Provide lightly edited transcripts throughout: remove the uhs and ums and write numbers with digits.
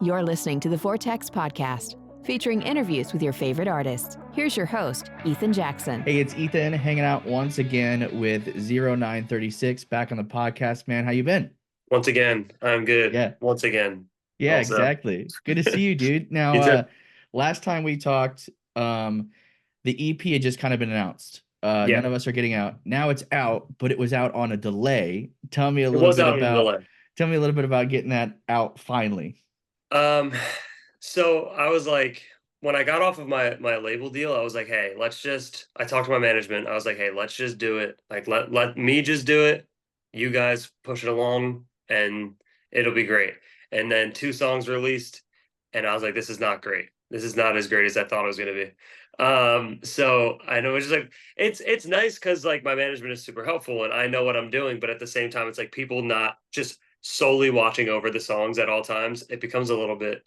You're listening to the VORTX Podcast, featuring interviews with your favorite artists. Here's your host, Ethan Jackson. Hey, it's Ethan hanging out once again with 0936 back on the podcast, man. How you been? Once again, I'm good. Yeah. Once again. Yeah, also. Exactly. Good to see you, dude. Now, last time we talked, the EP had just kind of been announced. None of us are getting out. Now it's out, but it was out on a delay. Tell me a little bit about getting that out finally. So I was like, when I got off of my label deal, I was like, hey, I talked to my management. I was like, hey, let's just do it. Like, let me just do it. You guys push it along and it'll be great. And then 2 songs released and I was like, this is not great. This is not as great as I thought it was going to be. So I know it's just like, it's nice because like my management is super helpful and I know what I'm doing. But at the same time, it's like people not just solely watching over the songs at all times. It becomes a little bit,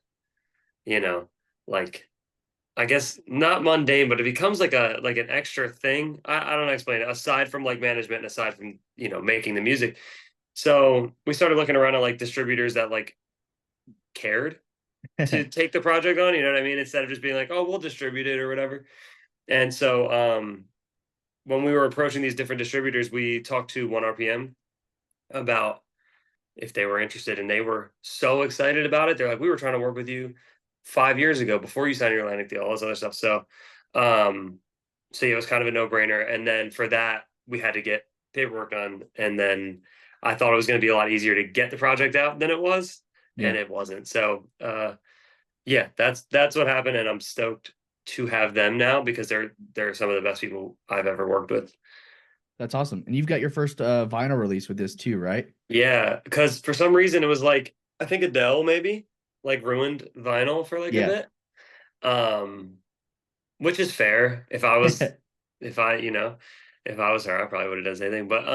like, I guess not mundane, but it becomes like an extra thing. I don't know, explain it, aside from like management and aside from, making the music. So we started looking around at like distributors that like cared to take the project on, you know what I mean? Instead of just being like, oh, we'll distribute it or whatever. And so when we were approaching these different distributors, we talked to 1RPM about if they were interested, and they were so excited about it. They're like, we were trying to work with you 5 years ago before you signed your Atlantic deal, all this other stuff. So it was kind of a no-brainer. And then for that, we had to get paperwork done. And then I thought it was going to be a lot easier to get the project out than it was. Yeah. And it wasn't. So that's what happened. And I'm stoked to have them now because they're some of the best people I've ever worked with. That's awesome. And you've got your first vinyl release with this too, right? Yeah, because for some reason it was like, I think Adele maybe like ruined vinyl for like a bit. Which is fair. If I was her, I probably would have done the same thing. But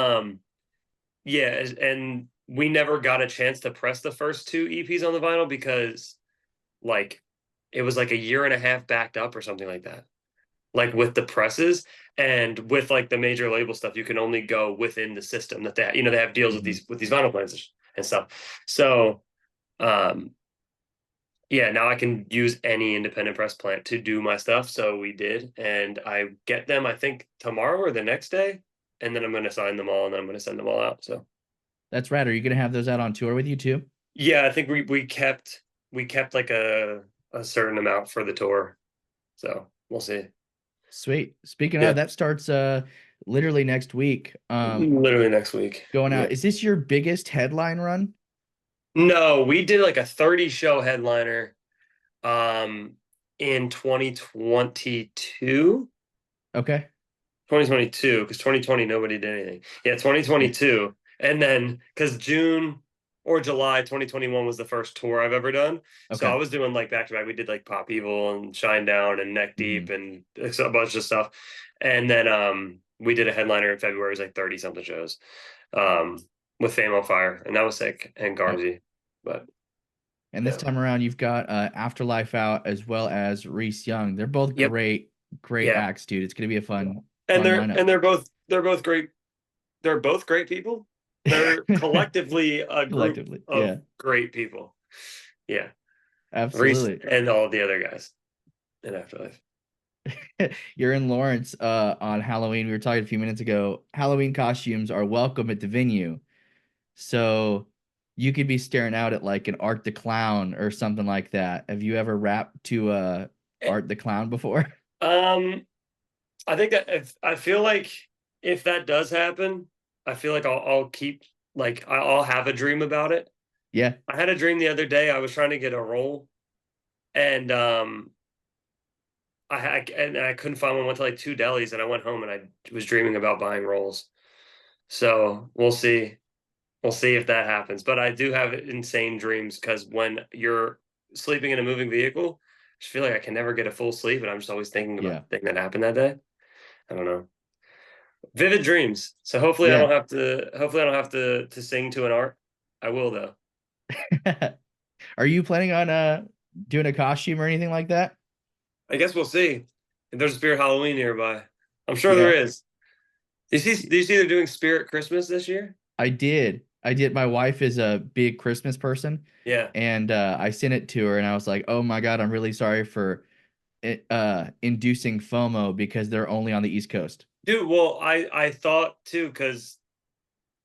and we never got a chance to press the first 2 EPs on the vinyl because like it was like a year and a half backed up or something like that. Like with the presses and with like the major label stuff, you can only go within the system that they have deals with these vinyl plants and stuff. So now I can use any independent press plant to do my stuff. So we did, and I get them, I think tomorrow or the next day, and then I'm going to sign them all and I'm going to send them all out. So that's rad. Are you going to have those out on tour with you too? Yeah, I think we kept like a certain amount for the tour. So we'll see. Sweet. Speaking of, that starts literally next week. Literally next week. Going out. Is this your biggest headline run? No, we did like a 30-show headliner in 2022. Okay. 2022, because 2020 nobody did anything. Yeah, 2022. And then because June or July 2021 was the first tour I've ever done. Okay. So I was doing like back to back. We did like Pop Evil and Shine Down and Neck Deep and a bunch of stuff. And then we did a headliner in February. It was like 30 something shows with Fame on Fire, and that was sick, and Garmsy. And this time around you've got Afterlife out as well as Reese Young. They're both great acts, dude. It's gonna be a fun lineup. And they're both great. They're both great people. They're collectively a group of great people. Yeah. Absolutely. Reese and all the other guys in Afterlife. You're in Lawrence on Halloween. We were talking a few minutes ago. Halloween costumes are welcome at the venue. So you could be staring out at like an Art the Clown or something like that. Have you ever rapped to Art the Clown before? I think that I feel like if that does happen, I feel like I'll keep, like, I'll have a dream about it. Yeah. I had a dream the other day. I was trying to get a role, and I couldn't find one. Went to like 2 delis, and I went home and I was dreaming about buying rolls. So we'll see. We'll see if that happens. But I do have insane dreams because when you're sleeping in a moving vehicle, I just feel like I can never get a full sleep, and I'm just always thinking about the thing that happened that day. I don't know. Vivid dreams. So hopefully I don't have to sing to an art. I will though. Are you planning on doing a costume or anything like that? I guess we'll see. If there's a Spirit Halloween nearby. I'm sure there is. Do you see they're doing Spirit Christmas this year? I did. I did. My wife is a big Christmas person, Yeah. and I sent it to her, and I was like, "Oh my God, I'm really sorry for inducing FOMO because they're only on the East Coast." Dude, well, I thought too, because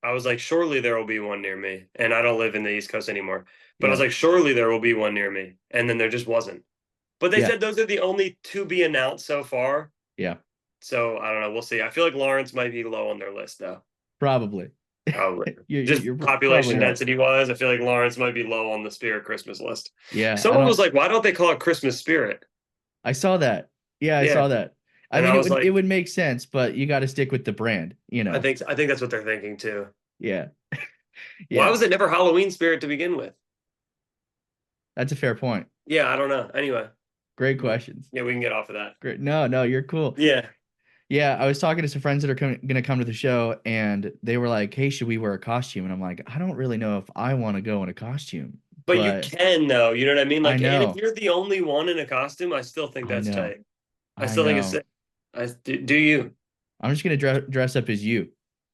I was like, surely there will be one near me. And I don't live in the East Coast anymore. But I was Yeah, like, surely there will be one near me. And then there just wasn't. But they yeah, said those are the only to be announced so far. yeah, So I don't know. We'll see. I feel like Lawrence might be low on their list though. probably. Probably. You're, Just you're probably population right. density wise, I feel like Lawrence might be low on the Spirit Christmas list. Yeah, I Someone was don't. like, why don't they call it Christmas Spirit? I saw that. Yeah, I Yeah. saw that. I And mean, I it was would like, make sense, but you got to stick with the brand, you I know. think that's what they're thinking too. Yeah, Why yeah, was it never Halloween Spirit to begin with? that's a fair point. Yeah, I don't know. Anyway, Great but questions. yeah, we can get off of that. Great. No, no, you're cool. Yeah. Yeah, I was talking to some friends that are gonna come to the show, and they were like, "Hey, should we wear a costume?" And I'm like, "I don't really know if I want to go in a costume, But you but can though, you know what I mean? I Like, and if know, you're the only one in a costume, I still think I that's know, tight. I I still think it's know. do you? I'm just gonna dress up as you.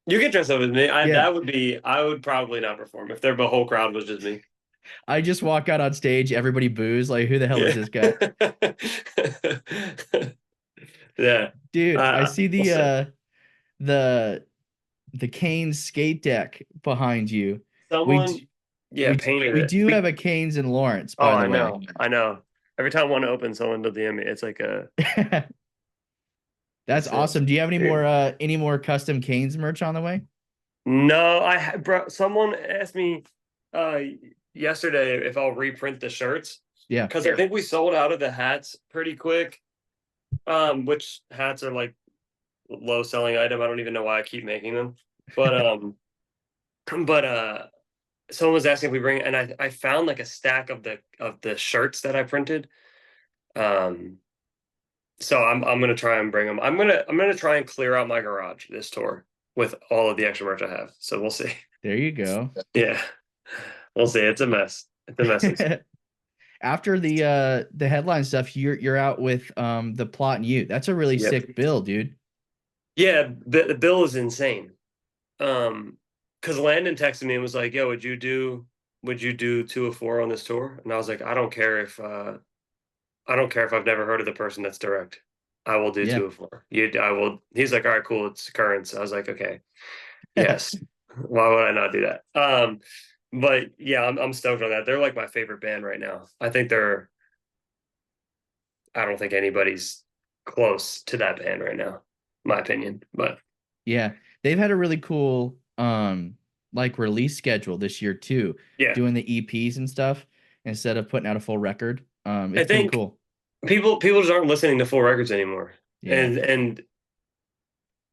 You can dress up as me. Yeah, I would probably not perform if the whole crowd was just me. I just walk out on stage, everybody boos, like, who the hell is Yeah. this guy? Yeah. Dude, I see We'll see. the the Canes skate deck behind you. We Someone, d- yeah, painted we it. do have a Canes in Lawrence, Oh, by the I way. know. I know. Every time one opens, someone will DM me. It's like a That's it's awesome. Do you have weird. any more custom Canes merch on the way? No, bro, someone asked me uh yesterday if I'll reprint the shirts Yeah. because I think we sold out of the hats pretty quick. Which hats are like low selling item. I don't even know why I keep making them. But but someone was asking if we bring and I found like a stack of the shirts that I printed. Um so I'm gonna try and bring them. I'm gonna try and clear out my garage this tour with all of the extra merch I have. So we'll see. There you go. Yeah. We'll see. It's a mess. It's a mess. After the headline stuff, you're out with the plot and you. That's a really Yep. sick bill, dude. Yeah, the bill is insane. Because Landon texted me and was like, "Yo, would you do 2 of 4 on this tour?" And I was like, I don't care if I've never heard of the person that's direct. I will do Yeah. 2 of 4. I will." He's like, "All right, cool. It's current." I was like, "Okay, yes. Why would I not do that?" But yeah, I'm stoked on that. They're like my favorite band right now. I don't think anybody's close to that band right now, my opinion. But Yeah. They've had a really cool like release schedule this year too, yeah, doing the EPs and stuff instead of putting out a full record. I It's pretty think cool. people just aren't listening to full records anymore, Yeah. and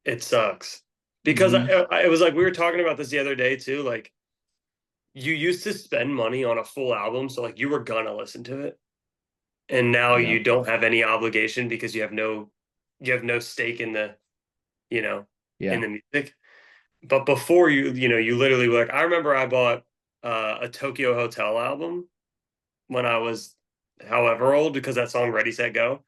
it sucks because Hmm. it was like we were talking about this the other day too. Like you used to spend money on a full album, so like you were gonna listen to it, and now Yeah. you don't have any obligation because you have no stake in the you know in Yeah. the music. But before you literally were like I remember I bought a Tokyo Hotel album when I was however old because that song Ready Set Go.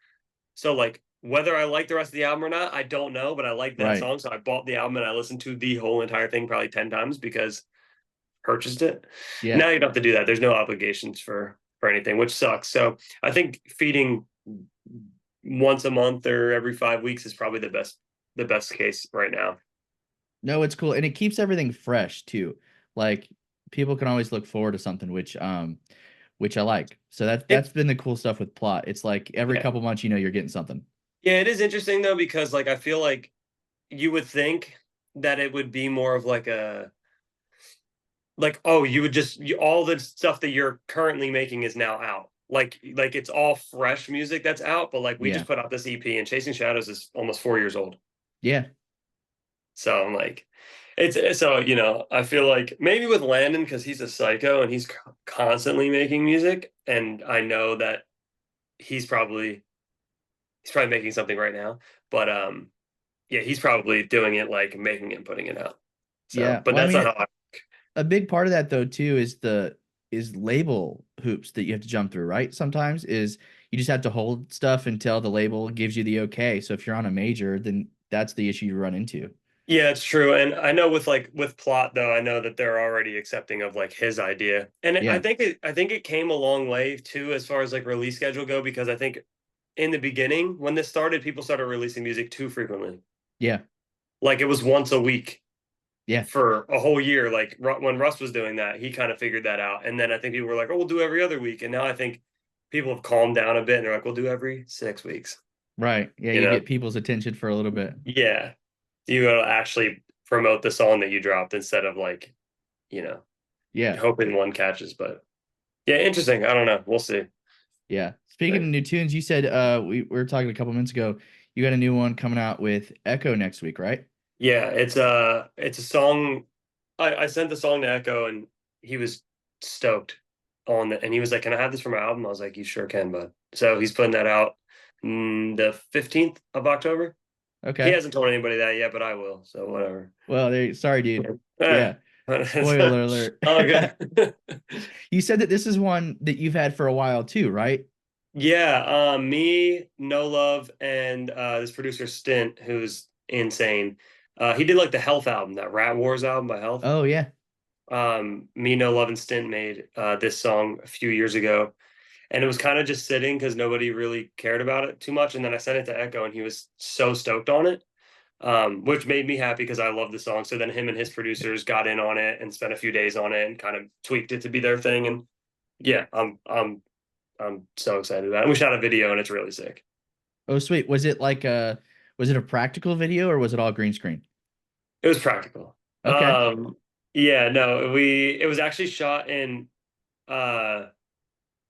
So like whether I like the rest of the album or not, I don't know, but I like that Right. song. So I bought the album and I listened to the whole entire thing probably 10 times because purchased it. Yeah. Now you don't have to do that. There's no obligations for anything, which sucks. So I think feeding once a month or every 5 weeks is probably the best case right now. No, it's cool. And it keeps everything fresh too. Like people can always look forward to something, which I like. So It, that's been the cool stuff with plot. It's like every yeah. couple months, you know, you're getting something. Yeah, it is interesting though, because like I feel like you would think that it would be more of like a like oh you would all the stuff that you're currently making is now out like it's all fresh music that's out but like we Yeah. just put out this EP and Chasing Shadows is almost 4 years old Yeah. so I'm like it's so I feel like maybe with Landon because he's a psycho and he's constantly making music and I know that he's probably making something right now but yeah he's probably doing it like making it and putting it out so Yeah. but Well, I that's not mean, how I a big part of that though too is label hoops that you have to jump through, right? Sometimes is you just have to hold stuff until the label gives you the okay. So if you're on a major, then that's the issue you run into. Yeah, it's true. And I know with Plot though, I know that they're already accepting of like his idea. And Yeah. I think it came a long way too as far as like release schedule go, because I think in the beginning when this started, people started releasing music too frequently. Yeah. Like it was once a week Yeah. for a whole year. Like when Russ was doing that, he kind of figured that out. And then I think people were like, "Oh, we'll do every other week." And now I think people have calmed down a bit and they're like, "We'll do every 6 weeks." Right. Yeah. You You know? get people's attention for a little bit. Yeah. You gotta actually promote the song that you dropped instead of like, you know, Yeah. hoping one catches. But yeah, interesting. I don't know. We'll see. Yeah. Speaking of new tunes, you said we were talking a couple minutes ago. You got a new one coming out with Echo next week, right? Yeah, it's a song. I sent the song to Echo and he was stoked on it. And he was like, "Can I have this for my album?" I was like, "You sure can, bud." So he's putting that out the 15th of October. He Okay. hasn't told anybody that yet, but I will. So whatever. Well, sorry, dude. Eh. Yeah. Spoiler alert. Oh, good. You said that this is one that you've had for a while too, right? Yeah, me, No Love, and this producer Stint, who's insane. He did like the Health album, that Rat Wars album by Health. Oh yeah. Me, No Love, and Stint made this song a few years ago, and it was kind of just sitting because nobody really cared about it too much. And then I sent it to Echo, and he was so stoked on it, which made me happy because I love the song. So then him and his producers got in on it and spent a few days on it and kind of tweaked it to be their thing. And yeah, I'm so excited about it. And we shot a video and it's really sick. Oh sweet. Was it a practical video or was it all green screen? It was practical. Okay. Yeah, no, it was actually shot in uh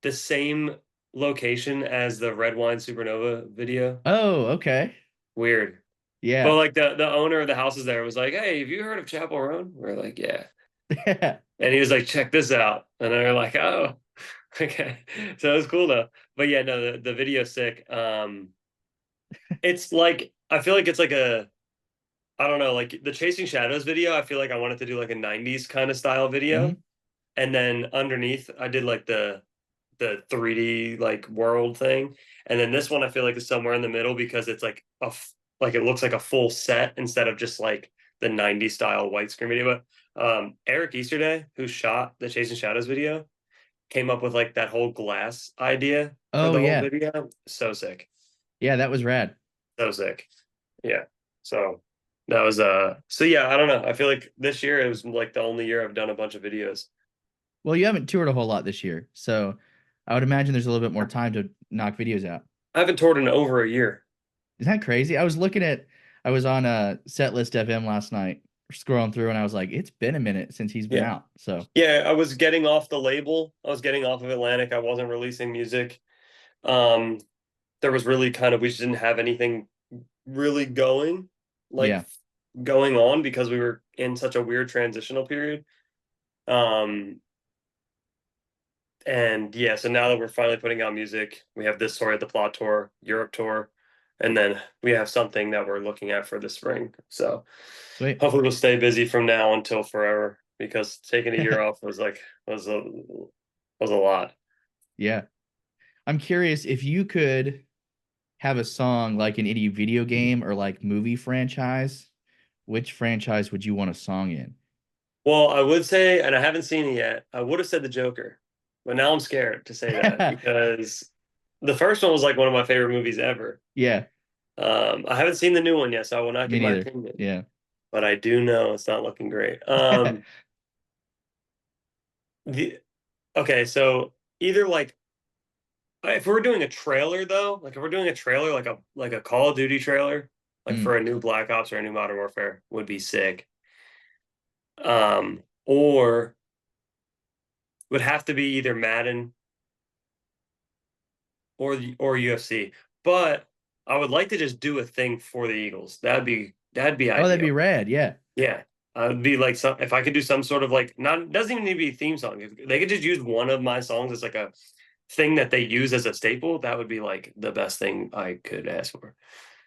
the same location as the Red Wine Supernova video. Oh, okay. Weird. But Yeah. like the owner of the houses there was like, "Hey, have you heard of Chapel Roan?" We're like, "Yeah." Yeah. And he was like, "Check this out." And they're like, "Oh, okay." So it was cool though. But yeah, no, the video's sick. It's like I feel like it's like a I don't know, like the Chasing Shadows video, I feel like I wanted to do like a 90s kind of style video. Mhm. And then underneath I did like the 3D like world thing. And then this one I feel like is somewhere in the middle because it's like like it looks like a full set instead of just like the 90s style white screen video. But Eric Easterday, who shot the Chasing Shadows video, came up with like that whole glass idea for Oh the whole yeah. video. So sick. Yeah, that was rad. So sick. Yeah. So that was so yeah, I don't know. I feel like this year it was like the only year I've done a bunch of videos. Well, you haven't toured a whole lot this year, so I would imagine there's a little bit more time to knock videos out. I haven't toured in over a year. Isn't that crazy? I was on a Setlist FM last night, scrolling through, and I was like, it's been a minute since he's been Yeah. out. So Yeah, I was getting off the label. I was getting off of Atlantic. I wasn't releasing music. Um there was really kind of we just didn't have anything really going like yeah. going on because we were in such a weird transitional period. Um And yeah, so now that we're finally putting out music, we have this Story at the Plot tour, Europe tour, and then we have something that we're looking at for the spring. So Sweet. hopefully we'll stay busy from now until forever because taking a year off was like was a lot. Yeah. I'm curious if you could have a song like in any video game or like movie franchise, which franchise would you want a song in? Well, I would say, and I haven't seen it yet, I would have said the Joker, but now I'm scared to say that because the first one was like one of my favorite movies ever. Yeah, I haven't seen the new one yet, so I will not me give my neither. opinion. Yeah. But I do know it's not looking great. The okay, so either like if we're doing a trailer though, like if we're doing a trailer like a Call of Duty trailer, like Mm. for a new Black Ops or a new Modern Warfare would be sick. Or would have to be either Madden or UFC. But I would like to just do a thing for the Eagles. That'd be Oh, that'd be ideal. rad. Yeah. Yeah. I'd be like some if I could do some sort of like not doesn't even need to be a theme song. If they could just use one of my songs as like a thing that they use as a staple, that would be like the best thing I could ask for.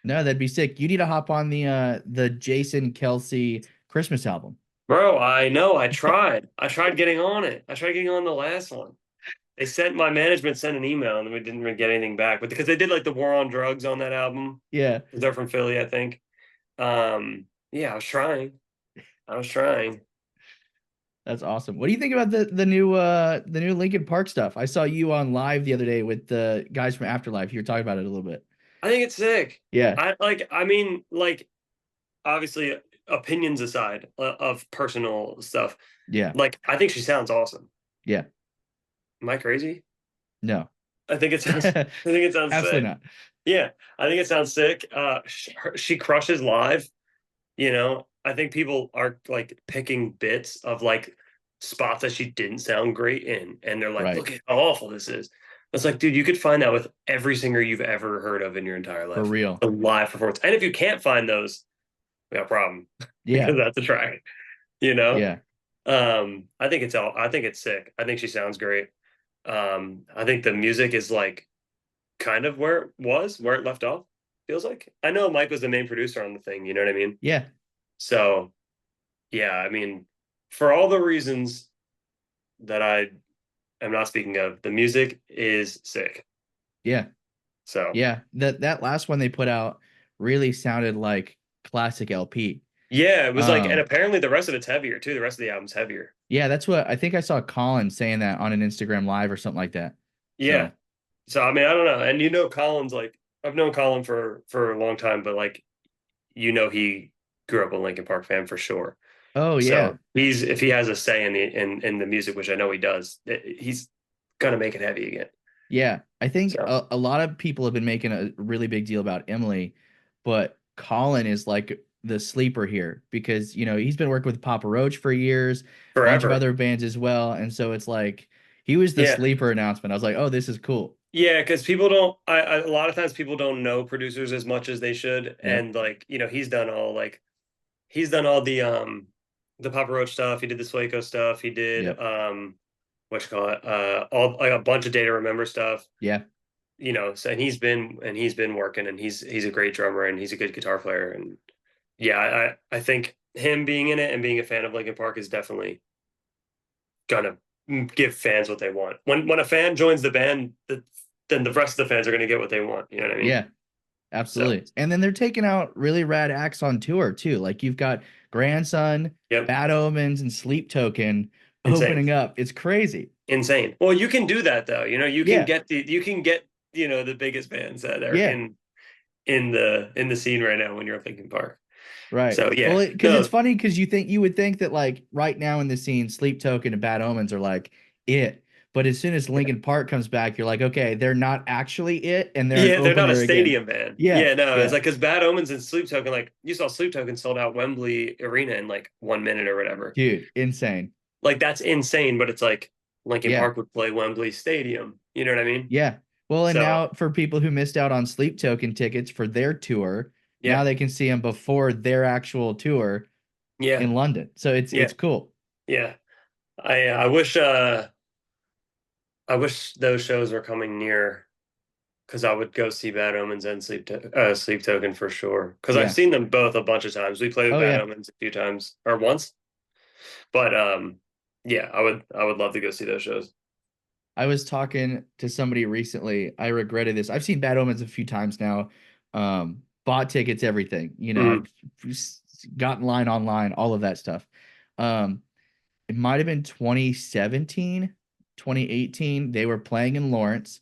No, that'd be sick. You need to hop on the Jason Kelsey Christmas album. Bro, I know. I tried. I tried getting on it. I tried getting on the last one. My management sent an email and we didn't really get anything back. But because they did like the War on Drugs on that album. Yeah. They're from Philly, I think. Yeah, I was trying. That's awesome. What do you think about the new Linkin Park stuff? I saw you on live the other day with the guys from Afterlife. You were talking about it a little bit. I think it's sick. Yeah. I mean, like, obviously, opinions aside of personal stuff, Yeah. like, I think she sounds awesome. Yeah. Am I crazy? No. I think it sounds Absolutely sick. not. Yeah, I think it sounds sick. She crushes live. I think people are like picking bits of like spots that she didn't sound great in, and they're like, Right. "Look at how awful this is." It's like, dude, you could find that with every singer you've ever heard of in your entire life. For real. A live performance, and if you can't find those, we got a problem. Yeah. Because that's a track. Yeah. I think it's sick. I think she sounds great. I think the music is like kind of where it left off, feels like. I know Mike was the main producer on the thing, you know what I mean? Yeah. So, yeah, I mean, for all the reasons that I am not speaking of, the music is sick. Yeah. So, yeah, that last one they put out really sounded like classic LP. Yeah, it was like, and apparently the rest of it's heavier too. The rest of the album's heavier. Yeah, that's what I think I saw Colin saying that on an Instagram live or something like that. Yeah. So I mean, I don't know. And Colin's like, I've known Colin for a long time, but like, he grew up a Linkin Park fan for sure. Oh yeah. So if he has a say in the music, which I know he does, he's gonna make it heavy again. Yeah, I think a lot of people have been making a really big deal about Emily, but Colin is like the sleeper here because he's been working with Papa Roach for years, a bunch of other bands as well, and so it's like he was the sleeper announcement. I was like, oh, this is cool. Yeah, because people don't. A lot of times people don't know producers as much as they should, and like he's done all the Papa Roach stuff. He did the Swaco stuff. He did what you call it, all like a bunch of Day to Remember stuff. Yeah. So and he's been working, and he's a great drummer, and he's a good guitar player, and yeah, I think him being in it and being a fan of Linkin Park is definitely gonna give fans what they want. When a fan joins the band, then the rest of the fans are gonna get what they want. You know what I mean? Yeah. Absolutely. So, and then they're taking out really rad acts on tour too. Like you've got Grandson, Bad Omens, and Sleep Token opening up. It's crazy. Insane. Well, you can do that though. You can get the biggest bands that are in the scene right now when you're Linkin Park. Right. So yeah. Well, because it's funny because you would think that like right now in the scene, Sleep Token and Bad Omens are like it. But as soon as Linkin Park comes back, you're like, okay, they're not actually it, and they're not a stadium band. It's like because Bad Omens and Sleep Token, like you saw Sleep Token sold out Wembley Arena in like 1 minute or whatever. Dude, insane. Like that's insane, but it's like Linkin Park would play Wembley Stadium. You know what I mean? Yeah. Well, and now for people who missed out on Sleep Token tickets for their tour, now they can see them before their actual tour. In London. So it's cool. Yeah. I wish those shows were coming near, because I would go see Bad Omens and Sleep Token for sure. Because I've seen them both a bunch of times. We played with Bad Omens a few times or once, but yeah, I would love to go see those shows. I was talking to somebody recently. I regretted this. I've seen Bad Omens a few times now. Bought tickets, everything. I've gotten line online, all of that stuff. It might have been 2017. 2018, they were playing in Lawrence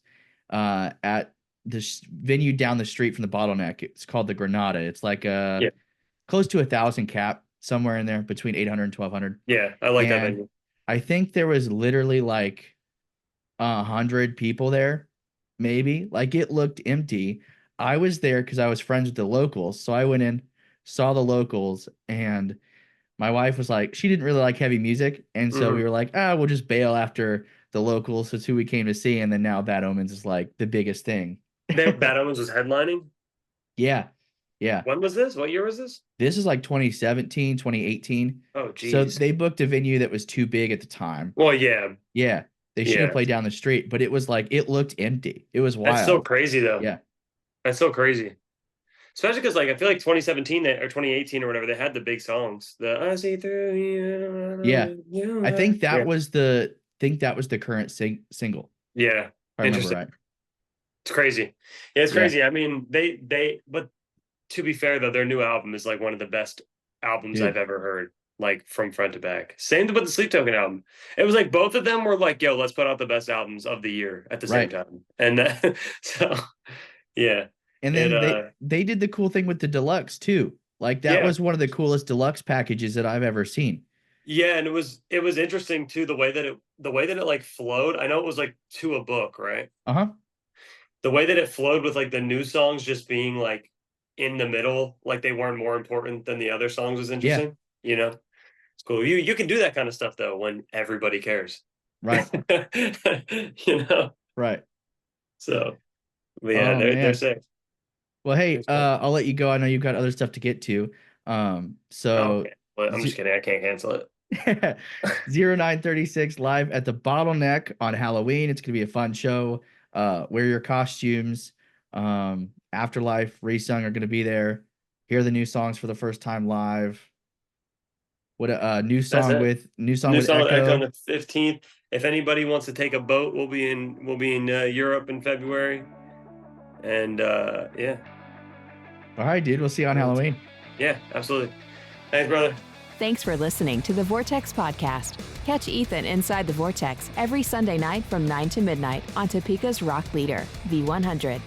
at this venue down the street from the Bottleneck. It's called the Granada. It's like close to 1,000 cap, somewhere in there between 800 and 1,200. Yeah, I like that venue. I think there was literally like 100 people there, maybe. Like it looked empty. I was there because I was friends with the locals, so I went in, saw the locals, and my wife was like, she didn't really like heavy music, and so we were like, we'll just bail after the locals. That's who we came to see, and then now Bad Omens is like the biggest thing. Bad Omens was headlining? Yeah. When was this? What year was this? This is like 2017, 2018. Oh, geez. So they booked a venue that was too big at the time. Well, yeah. Yeah. They should have played down the street, but it was like, it looked empty. It was wild. That's so crazy, though. Yeah. That's so crazy. Especially because, like, I feel like 2017 or 2018 or whatever, they had the big songs. The I See Through You. Yeah. I think that was the current single. Yeah. If I remember right. It's crazy. Yeah, it's crazy. I mean, but to be fair though, their new album is like one of the best albums Dude. I've ever heard, like from front to back. Same with the Sleep Token album. It was like both of them were like, yo, let's put out the best albums of the year at the same Right. time. And so yeah. And then they did the cool thing with the deluxe too. Like that Yeah. was one of the coolest deluxe packages that I've ever seen. Yeah, and it was interesting too, the way that it like flowed. I know it was like to a book, right? Uh-huh. The way that it flowed with like the new songs just being like in the middle, like they weren't more important than the other songs was interesting. You know? It's cool. You can do that kind of stuff though when everybody cares. Right. You know? Right. So but yeah, Oh, they're man. safe. Well, hey, I'll let you go. I know you've got other stuff to get to. So Okay. But I'm just kidding. I can't cancel it. 0936 live at the Bottleneck on Halloween. It's gonna be a fun show. Wear your costumes. Afterlife, Resung are gonna be there. Hear the new songs for the first time live. What a new song with Echo on the 15th. If anybody wants to take a boat, we'll be in Europe in February. And yeah. All right, dude. We'll see you on Halloween. Yeah, absolutely. Thanks, brother. Thanks for listening to the VORTX Podcast. Catch Ethan inside the Vortex every Sunday night from 9 to midnight on Topeka's Rock Leader, V100.